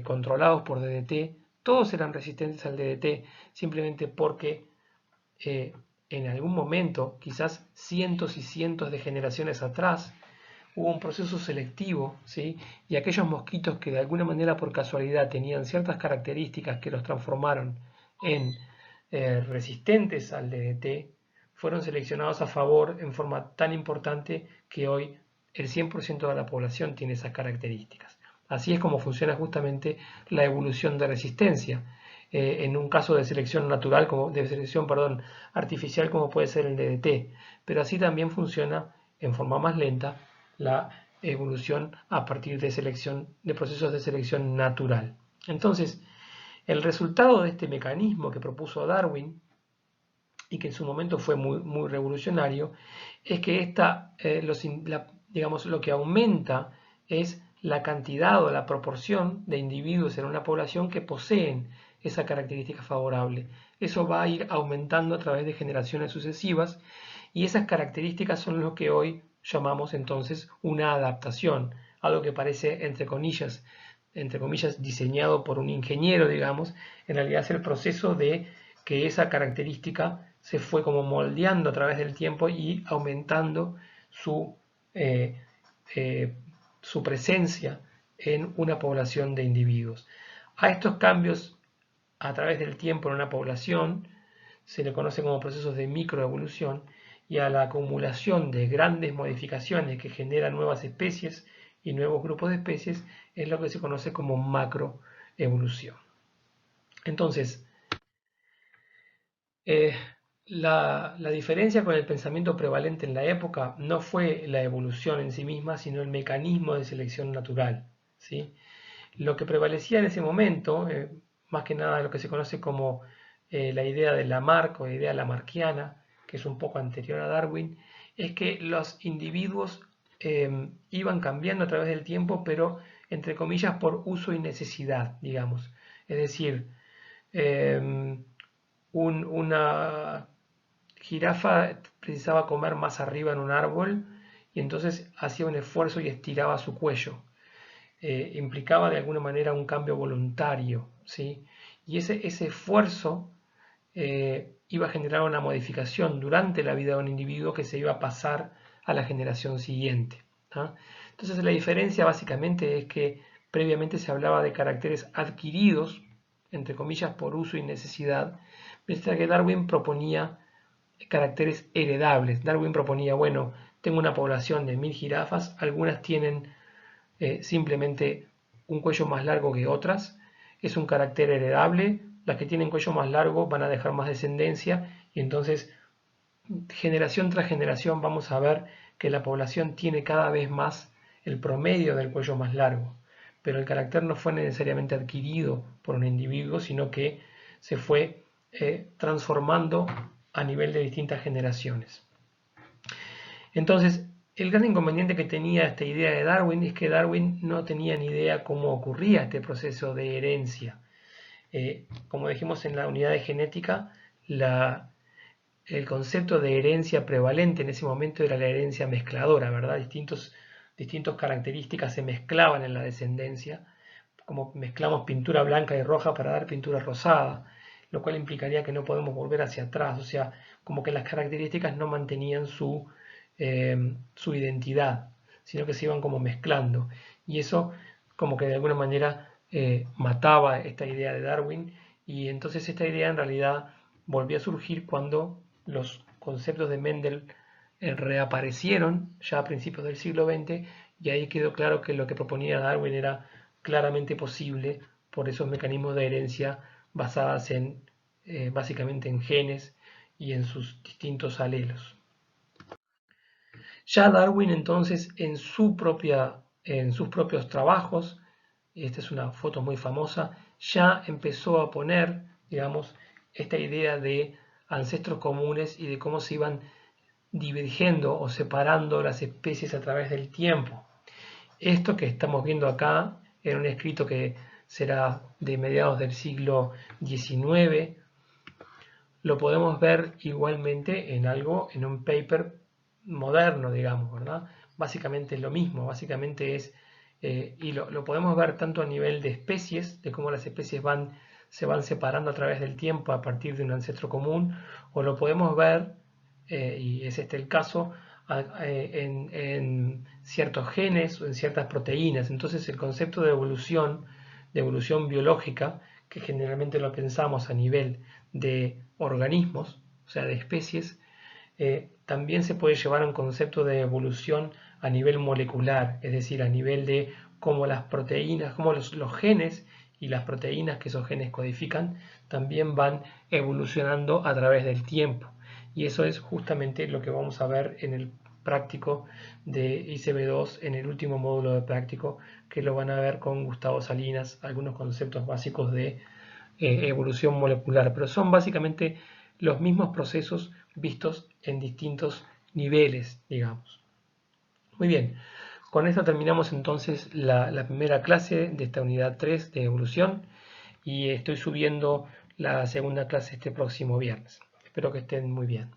controlados por DDT, todos eran resistentes al DDT simplemente porque en algún momento, quizás cientos y cientos de generaciones atrás, hubo un proceso selectivo, ¿sí? Y aquellos mosquitos que de alguna manera por casualidad tenían ciertas características que los transformaron en resistentes al DDT, fueron seleccionados a favor en forma tan importante que hoy el 100% de la población tiene esas características. Así es como funciona justamente la evolución de resistencia. En un caso de selección natural, de selección, perdón, artificial, como puede ser el DDT, pero así también funciona en forma más lenta la evolución a partir de procesos de selección natural. Entonces, el resultado de este mecanismo que propuso Darwin y que en su momento fue muy revolucionario, es que digamos, lo que aumenta es la cantidad o la proporción de individuos en una población que poseen esa característica favorable. Eso va a ir aumentando a través de generaciones sucesivas y esas características son lo que hoy llamamos entonces una adaptación, algo que parece, entre comillas, diseñado por un ingeniero, digamos, en realidad es el proceso de que esa característica se fue como moldeando a través del tiempo y aumentando eh, su presencia en una población de individuos. A estos cambios a través del tiempo en una población se le conoce como procesos de microevolución, y a la acumulación de grandes modificaciones que generan nuevas especies y nuevos grupos de especies es lo que se conoce como macroevolución. Entonces, la diferencia con el pensamiento prevalente en la época no fue la evolución en sí misma, sino el mecanismo de selección natural, ¿sí? Lo que prevalecía en ese momento, más que nada lo que se conoce como la idea de Lamarck o la idea lamarckiana, que es un poco anterior a Darwin, es que los individuos iban cambiando a través del tiempo, pero entre comillas por uso y necesidad, digamos. Es decir, una jirafa precisaba comer más arriba en un árbol y entonces hacía un esfuerzo y estiraba su cuello. Implicaba de alguna manera un cambio voluntario, ¿sí? Y ese esfuerzo iba a generar una modificación durante la vida de un individuo que se iba a pasar a la generación siguiente, ¿ah? Entonces la diferencia básicamente es que previamente se hablaba de caracteres adquiridos, entre comillas, por uso y necesidad, mientras que Darwin proponía caracteres heredables. Darwin proponía, bueno, tengo una población de 1000 jirafas, algunas tienen simplemente un cuello más largo que otras, es un carácter heredable, las que tienen cuello más largo van a dejar más descendencia y entonces generación tras generación vamos a ver que la población tiene cada vez más el promedio del cuello más largo, pero el carácter no fue necesariamente adquirido por un individuo, sino que se fue transformando a nivel de distintas generaciones. Entonces, el gran inconveniente que tenía esta idea de Darwin es que Darwin no tenía ni idea cómo ocurría este proceso de herencia. Como dijimos en la unidad de genética, el concepto de herencia prevalente en ese momento era la herencia mezcladora, ¿verdad? Distintas características se mezclaban en la descendencia, como mezclamos pintura blanca y roja para dar pintura rosada, lo cual implicaría que no podemos volver hacia atrás, o sea, como que las características no mantenían su identidad, sino que se iban como mezclando. Y eso como que de alguna manera mataba esta idea de Darwin, y entonces esta idea en realidad volvió a surgir cuando los conceptos de Mendel reaparecieron ya a principios del siglo XX, y ahí quedó claro que lo que proponía Darwin era claramente posible por esos mecanismos de herencia basadas básicamente en genes y en sus distintos alelos. Ya Darwin entonces en sus propios trabajos, esta es una foto muy famosa, ya empezó a poner, digamos, esta idea de ancestros comunes y de cómo se iban divergiendo o separando las especies a través del tiempo. Esto que estamos viendo acá en un escrito que será de mediados del siglo XIX, lo podemos ver igualmente en un paper moderno, digamos, ¿verdad? Básicamente es lo mismo, básicamente es, y lo podemos ver tanto a nivel de especies, de cómo las especies se van separando a través del tiempo a partir de un ancestro común, o lo podemos ver, y es este el caso, en ciertos genes o en ciertas proteínas. Entonces el concepto de evolución biológica, que generalmente lo pensamos a nivel de organismos, o sea, de especies, también se puede llevar a un concepto de evolución a nivel molecular, es decir, a nivel de cómo las proteínas, cómo los genes y las proteínas que esos genes codifican también van evolucionando a través del tiempo. Y eso es justamente lo que vamos a ver en el práctico de ICB2, en el último módulo de práctico, que lo van a ver con Gustavo Salinas, algunos conceptos básicos de evolución molecular, pero son básicamente los mismos procesos vistos en distintos niveles, digamos. Muy bien, con esto terminamos entonces la primera clase de esta unidad 3 de evolución y estoy subiendo la segunda clase este próximo viernes. Espero que estén muy bien.